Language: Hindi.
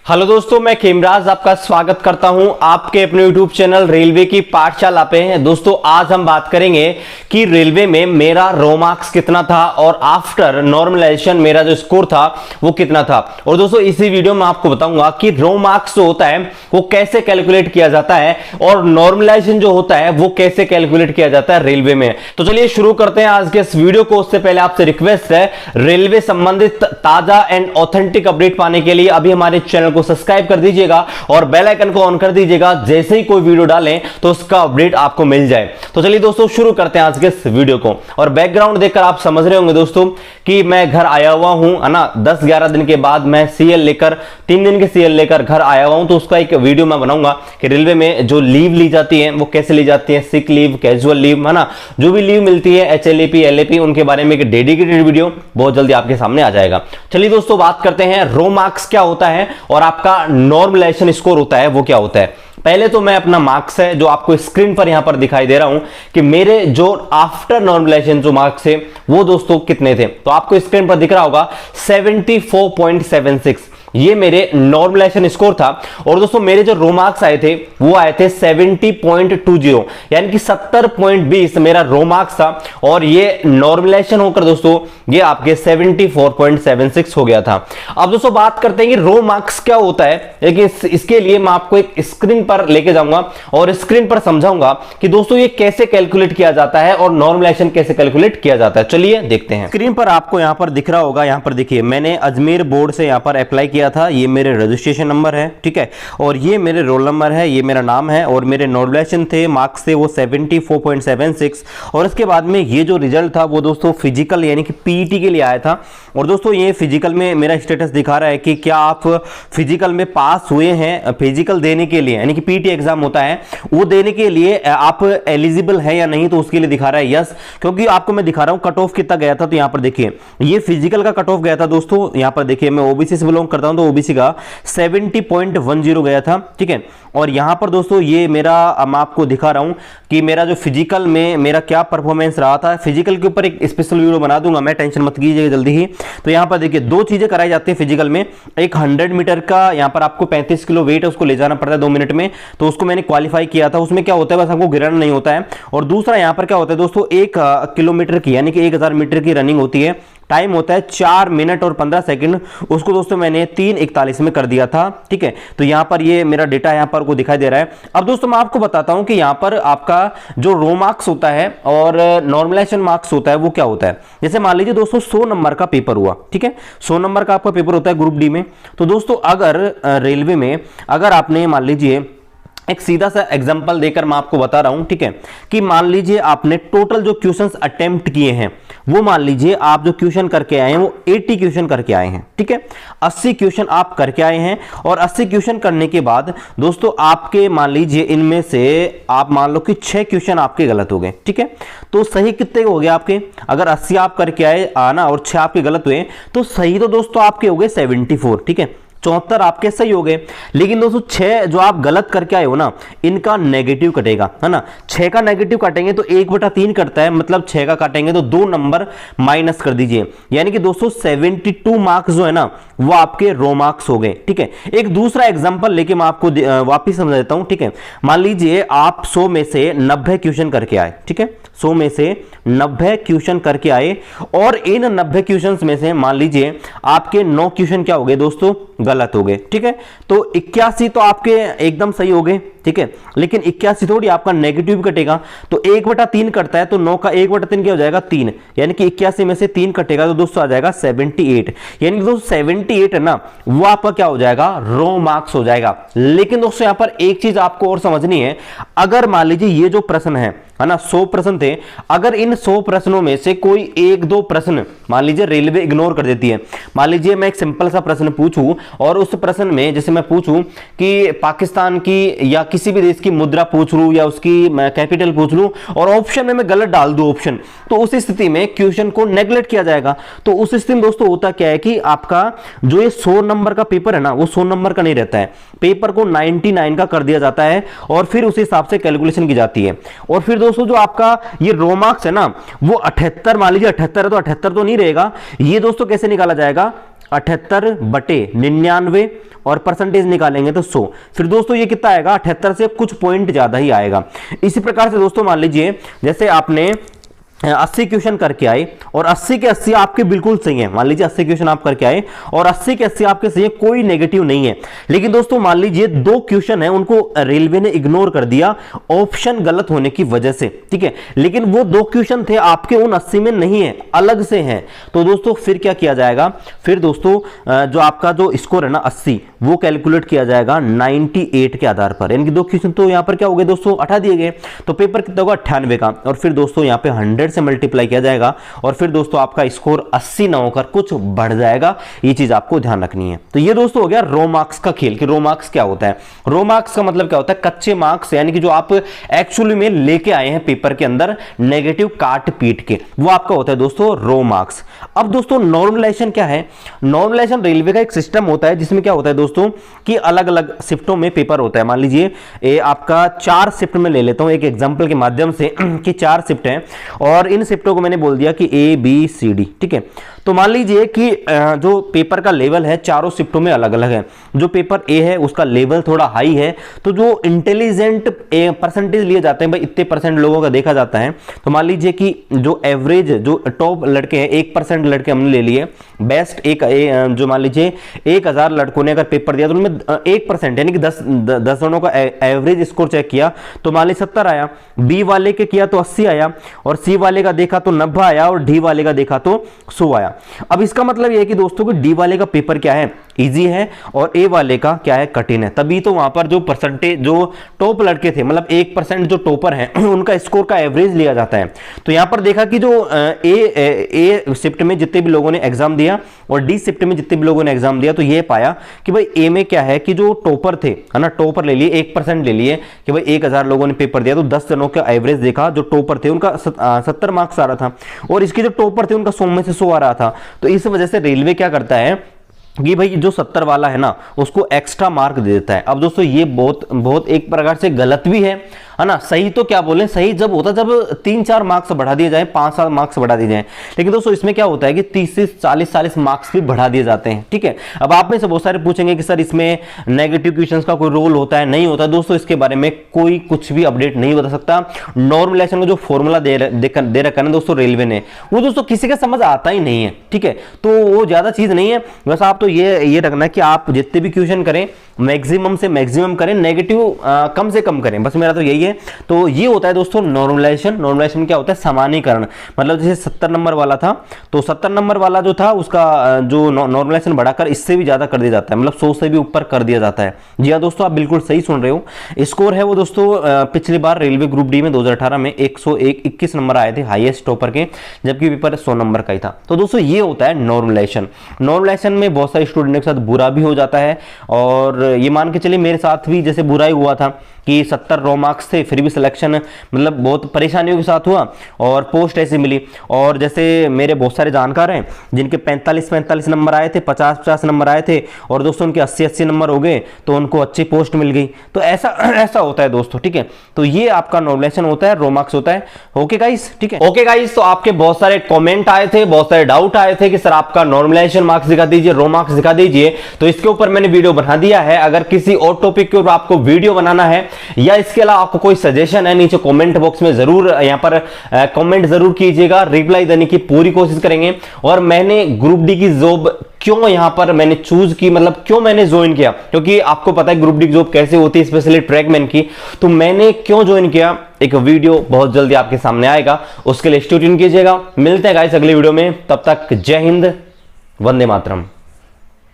हेलो दोस्तों, मैं खेमराज आपका स्वागत करता हूं आपके अपने यूट्यूब चैनल रेलवे की पाठशाला पे। दोस्तों आज हम बात करेंगे कि रेलवे में मेरा रो मार्क्स कितना था और आफ्टर नॉर्मलाइजेशन मेरा जो स्कोर था वो कितना था। और दोस्तों इसी वीडियो में आपको बताऊंगा कि रो मार्क्स जो होता है वो कैसे कैलकुलेट किया जाता है और नॉर्मलाइजेशन जो होता है वो कैसे कैलकुलेट किया जाता है रेलवे में। तो चलिए शुरू करते हैं आज के इस वीडियो को। उससे पहले आपसे रिक्वेस्ट है, रेलवे संबंधित ताजा एंड ऑथेंटिक अपडेट पाने के लिए अभी हमारे चैनल को सब्सक्राइब कर दीजिएगा और बेल आइकन को ऑन कर दीजिएगा। जैसे ही कोई वीडियो डालें तो उसका अपडेट आपको मिल जाए। तो चलिए दोस्तों शुरू करते हैं आज के इस वीडियो को। और बैकग्राउंड देखकर आप समझ रहे होंगे दोस्तों कि मैं घर आया हुआ हूं, है ना। 10-11 दिन के बाद मैं सीएल लेकर 3 दिन के सीएल लेकर घर आया हुआ हूं। तो उसका एक वीडियो मैं बनाऊंगा कि रेलवे में जो लीव ली जाती है वो कैसे ली जाती है, सिक लीव, कैजुअल लीव, है ना, जो भी लीव मिलती है, एचएलएपी, एलएपी, उनके बारे में एक डेडिकेटेड वीडियो बहुत जल्दी आपके सामने आ जाएगा। चलिए दोस्तों बात करते हैं रो मार्क्स क्या होता है और आपका नॉर्मलाइजेशन स्कोर होता है वो क्या होता है। पहले तो मैं अपना मार्क्स है जो आपको स्क्रीन पर यहां पर दिखाई दे रहा हूं कि मेरे जो आफ्टर नॉर्मलाइजेशन जो मार्क्स है वो दोस्तों कितने थे। तो आपको स्क्रीन पर दिख रहा होगा 74.76, ये मेरे नॉर्मलाइजेशन स्कोर था। और दोस्तों मेरे जो रो मार्क्स आए थे वो आए थे 70.20, यानी कि 70.20 मेरा रो मार्क्स था और ये नॉर्मलाइजेशन होकर दोस्तों ये आपके 74.76 हो गया था। अब दोस्तों बात करते हैं कि रो मार्क्स क्या होता है, लेकिन इसके लिए मैं आपको एक स्क्रीन पर लेके जाऊंगा और स्क्रीन पर समझाऊंगा कि दोस्तों ये कैसे कैलकुलेट किया जाता है और नॉर्मलाइजेशन कैसे कैलकुलेट किया जाता है। चलिए देखते हैं। स्क्रीन पर आपको यहां पर दिख रहा होगा, यहां पर देखिए मैंने अजमेर बोर्ड से यहां पर अप्लाई किया था। ये मेरे रजिस्ट्रेशन नंबर है, ठीक है, और ये मेरे रोल नंबर है, ये मेरा नाम है और मेरे नॉर्मलाइजेशन थे मार्क्स थे वो 74.76। और इसके बाद में ये जो रिजल्ट था वो दोस्तों फिजिकल यानी कि पीईटी के लिए आया था। और दोस्तों ये फिजिकल में मेरा स्टेटस दिखा रहा है कि क्या आप फिजिकल में पास हुए हैं। फिजिकल देने के लिए यानी कि पीईटी एग्जाम होता है वो देने के लिए आप एलिजिबल है या नहीं, तो उसके लिए दिखा रहा है यस। क्योंकि आपको मैं दिखा रहा हूं कट ऑफ कितना गया था। तो यहां पर देखिए ये फिजिकल का कट ऑफ गया था दोस्तों। यहां पर देखिए मैं ओबीसी से बिलोंग करता हूं तो ओबीसी का 70.10 गया था, ठीक है। और यहां पर दोस्तों ये मेरा मैं आपको दिखा रहा हूं कि मेरा जो फिजिकल में मेरा क्या परफॉर्मेंस रहा था। फिजिकल के ऊपर एक स्पेशल वीडियो बना दूंगा मैं, टेंशन मत कीजिएगा जल्दी ही। तो यहां पर देखिए 2 चीजें कराई जाती है फिजिकल में। एक 100 मीटर का यहां पर आपको 35 किलो वेट है, उसको ले जाना पड़ता है 2 मिनट में। तो उसको मैंने क्वालिफाई किया था। उसमें क्या होता है, बस आपको गिराना नहीं होता है। और दूसरा यहां पर क्या होता है दोस्तों, 1 किलोमीटर की यानी कि 1000 मीटर की रनिंग होती है। टाइम होता है 4 मिनट और 15 सेकंड। उसको दोस्तों मैंने 3:41 में कर दिया था, ठीक है। तो यहां पर ये मेरा डेटा यहां पर को दिखाई दे रहा है। अब दोस्तों मैं आपको बताता हूं कि यहां पर आपका जो रो मार्क्स होता है और नॉर्मलाइजेशन मार्क्स होता है वो क्या होता है। जैसे मान लीजिए दोस्तों 100 नंबर का पेपर हुआ, ठीक है, 100 नंबर का आपका पेपर होता है ग्रुप डी में। तो दोस्तों अगर रेलवे में अगर आपने मान लीजिए एक सीधा सा एग्जांपल देकर मैं आपको बता रहा हूं, ठीक है, कि मान लीजिए आपने टोटल जो क्वेश्चंस अटेम्प्ट किए हैं वो मान लीजिए आप जो क्वेश्चन करके आए हैं वो 80 क्वेश्चन करके आए हैं, ठीक है। 80 क्वेश्चन आप करके आए हैं और 80 क्वेश्चन करने के बाद दोस्तों आपके मान लीजिए इनमें से आप मान लो कि 6 क्वेश्चन आपके गलत हो गए, ठीक है। तो सही कितने हो गए आपके, अगर 80 आप करके आए आना और 6 आपके गलत हुए तो सही तो दोस्तों आपके हो गए 74, ठीक है। 74 आपके सही हो गए। लेकिन दोस्तों 6 जो आप गलत करके आए हो ना, इनका नेगेटिव कटेगा, है ना। 6 का नेगेटिव काटेंगे तो 1/3 करता है, मतलब 6 का काटेंगे तो 2 नंबर माइनस कर दीजिए। यानी कि दोस्तों 72 मार्क्स जो है ना वो आपके रो मार्क्स हो गए, ठीक है। एक दूसरा एग्जांपल लेके मैं आपको वापिस समझा देता हूं, ठीक है। मान लीजिए आप 100 में से 90 क्वेश्चन करके आए, ठीक है, 100 में से 90 क्वेश्चन करके आए और इन 90 क्वेश्चन में से मान लीजिए आपके 9 क्वेश्चन क्या हो गए दोस्तों, गलत हो गए, ठीक है। तो 81 तो आपके एकदम सही हो गए, ठीक है। लेकिन 81 थोड़ी आपका नेगेटिव कटेगा, तो 1/3 कटता है तो 9 का 1/3 क्या हो जाएगा 3, यानी कि 81 में से 3 कटेगा तो दोस्तों आ जाएगा 78। यानी कि दोस्तों 78 है ना वो आपका क्या हो जाएगा, रो मार्क्स हो जाएगा। लेकिन दोस्तों यहां पर एक चीज आपको और समझनी है, अगर मान लीजिए ये जो प्रश्न है ना 100 प्रश्न थे, अगर इन 100 प्रश्नों में से कोई 1-2 प्रश्न मान लीजिए रेलवे इग्नोर कर देती है। मान लीजिए मैं एक सिंपल सा प्रश्न पूछूं और उस प्रश्न में जैसे मैं पूछूं कि पाकिस्तान की या किसी भी देश की मुद्रा पूछ लूं या उसकी कैपिटल पूछ लूं और ऑप्शन में मैं गलत डाल दूं ऑप्शन, तो उस स्थिति में क्वेश्चन को नेगलेक्ट किया जाएगा। तो उस स्थिति में दोस्तों होता क्या है कि आपका जो ये 100 नंबर का पेपर है ना वो 100 नंबर का नहीं रहता है, पेपर को 99 का कर दिया जाता है और फिर उस हिसाब से कैलकुलेशन की जाती है। और फिर दोस्तों जो आपका ये रो मार्क्स है ना वो 78, मान लीजिए 78 है तो 78 तो नहीं रहेगा, ये दोस्तों कैसे निकाला जाएगा, 78/99 और परसेंटेज निकालेंगे तो 100। फिर दोस्तों ये कितना आएगा, 78 से कुछ पॉइंट ज्यादा ही आएगा। इसी प्रकार से दोस्तों मान लीजिए जैसे आपने 80 क्वेश्चन करके आए और 80 के 80 आपके बिल्कुल सही है, मान लीजिए 80 क्वेश्चन आप करके आए और 80 के 80 आपके सही है, कोई नेगेटिव नहीं है। लेकिन दोस्तों मान लीजिए 2 क्वेश्चन है उनको रेलवे ने इग्नोर कर दिया ऑप्शन गलत होने की वजह से, ठीक है, लेकिन वो 2 क्वेश्चन थे आपके उन 80 में नहीं है, अलग से हैं। तो दोस्तों फिर क्या किया जाएगा, फिर दोस्तों जो आपका जो स्कोर है ना 80 वो कैलकुलेट किया जाएगा 98 के आधार पर, यानी कि 2 क्वेश्चन तो यहां पर क्या हो गए दोस्तों, हटा दिए गए, तो पेपर कितना होगा 98 का, और फिर दोस्तों यहां पे 100 से मल्टीप्लाई किया जाएगा और फिर दोस्तों आपका स्कोर 80 ना होकर कुछ बढ़ जाएगा। ये चीज आपको ध्यान रखनी है। तो ये दोस्तों हो गया रो मार्क्स का खेल कि रो मार्क्स क्या होता है। रो मार्क्स का मतलब क्या होता है, कच्चे मार्क्स, यानी कि जो आप एक्चुअली में लेके आए हैं पेपर के अंदर नेगेटिव काट पीट के, वो आपका होता है दोस्तों रो मार्क्स। अब दोस्तों नॉर्मलाइजेशन क्या है, नॉर्मलाइजेशन रेलवे का एक सिस्टम होता है जिसमें क्या होता है दोस्तों कि अलग अलग शिफ्टों में पेपर होता है। मान लीजिए ये आपका 4 शिफ्ट में ले लेता हूं एक एग्जांपल के माध्यम से कि 4 शिफ्ट हैं और इन शिफ्टों को मैंने बोल दिया कि A B C D, ठीक है। तो मान लीजिए कि जो पेपर का लेवल है चारों शिफ्टों में अलग अलग है। जो पेपर A है उसका लेवल थोड़ा हाई है, तो जो इंटेलिजेंट परसेंटेज लिए जाते हैं भाई इतने परसेंट लोगों का देखा जाता है। तो मान लीजिए कि जो एवरेज जो टॉप लड़के हैं 1% लड़के हमने ले लिए, बेस्ट जो मान लीजिए 1000 लड़कों ने अगर पेपर दिया तो उनमें 1% यानी कि 10 जनों का एवरेज स्कोर चेक किया तो मान लीजिए 70 आया, बी वाले के किया तो 80 आया, और सी वाले का देखा तो 90 आया, और डी वाले का देखा तो 100 आया। अब इसका मतलब यह है कि दोस्तों कि डी वाले का पेपर क्या है, इजी है, और ए वाले का क्या है, कठिन है। तभी तो वहां पर जो परसेंटेज जो टॉप लड़के थे मतलब 1% जो टॉपर हैं उनका स्कोर का एवरेज लिया जाता है। तो यहां पर देखा कि जो ए शिफ्ट में जितने भी लोगों ने एग्जाम दिया और डी शिफ्ट में जितने भी लोगों ने एग्जाम दिया तो ये पाया कि भाई ए में क्या है कि जो टॉपर थे, है ना, टॉपर ले लिए 1% ले लिए कि भाई 1000 लोगों ने पेपर दिया तो 10 जनों का एवरेज देखा, जो टॉपर थे उनका 70 मार्क्स आ रहा था और इसके जो टॉपर थे उनका 100 में से 100 आ रहा था। तो इस वजह से रेलवे क्या करता है कि भाई जो 70 वाला है ना उसको एक्स्ट्रा मार्क दे देता है। अब दोस्तों ये बहुत एक प्रकार से गलत भी है ना। सही तो क्या बोले, सही जब होता जब 3-4 मार्क्स बढ़ा दिए जाए, 5-7 मार्क्स बढ़ा दिए जाए, लेकिन दोस्तों इसमें क्या होता है कि 30 से 40 मार्क्स भी बढ़ा दिए जाते हैं, ठीक है। अब आप में से बहुत सारे पूछेंगे कि सर इसमें नेगेटिव क्वेश्चंस का कोई रोल होता है, नहीं होता। दोस्तों इसके बारे में कोई कुछ भी अपडेट नहीं बता सकता। नॉर्मलाइजेशन का जो फॉर्मूला दे रखा है दोस्तों रेलवे ने, वो दोस्तों किसी का समझ आता ही नहीं है, ठीक है। तो वो ज्यादा चीज नहीं है, बस आप तो ये रखना कि आप जितने भी क्वेश्चन करें मैक्सिमम से मैक्सिमम करें, नेगेटिव कम से कम करें, बस मेरा तो यही है। तो ये होता है दोस्तों नॉर्मलाइजेशन। नॉर्मलाइजेशन क्या होता है, सामान्यीकरण। मतलब जैसे 70 नंबर वाला था तो 70 नंबर वाला जो था उसका जो नॉर्मलाइजेशन बढ़ाकर इससे भी ज्यादा कर दिया जाता है, मतलब 100 से भी ऊपर कर दिया जाता है। जी हाँ दोस्तों, आप बिल्कुल सही सुन रहे हो। स्कोर है वो दोस्तों पिछली बार रेलवे ग्रुप डी में 2018 में 121 नंबर आए थे हाईएस्ट टॉपर के, जबकि पेपर 100 नंबर का ही था। तो दोस्तों ये होता है नॉर्मलाइजेशन। नॉर्मलाइजेशन में बहुत सारे स्टूडेंट के साथ बुरा भी हो जाता है, और ये मान के चलिए मेरे साथ भी जैसे बुरा ही हुआ था कि 70 रो मार्क्स थे, फिर भी सिलेक्शन मतलब बहुत परेशानियों के साथ हुआ और पोस्ट ऐसी मिली। और जैसे मेरे बहुत सारे जानकार हैं जिनके 45 नंबर आए थे, 50 नंबर आए थे, और दोस्तों उनके 80 नंबर हो गए तो उनको अच्छी पोस्ट मिल गई। तो ऐसा होता है दोस्तों, ठीक है। तो ये आपका नॉर्मलाइजेशन होता है, रो मार्क्स होता है। ओके गाइस, ठीक है। ओके गाइस, तो आपके बहुत सारे कॉमेंट आए थे, बहुत सारे डाउट आए थे कि सर आपका नॉर्मलाइजेशन मार्क्स दिखा दीजिए, रो मार्क्स दिखा दीजिए। तो इसके ऊपर मैंने वीडियो बना दिया है। अगर किसी और टॉपिक के ऊपर आपको वीडियो बनाना है या इसके अलावा आपको कोई सजेशन है, नीचे कमेंट बॉक्स में जरूर यहां पर कमेंट जरूर कीजिएगा, रिप्लाई देने की पूरी कोशिश करेंगे। और मैंने ग्रुप डी की जॉब क्यों यहां पर मैंने चूज की, मतलब क्यों मैंने ज्वाइन किया, क्योंकि आपको पता है ग्रुप डी की जॉब कैसे होती है, स्पेशली ट्रैकमैन की। तो मैंने क्यों ज्वाइन किया, एक वीडियो बहुत जल्दी आपके सामने आएगा, उसके लिए स्टे ट्यून कीजिएगा। मिलते हैं गाइस अगले वीडियो में, तब तक जय हिंद, वंदे मातरम।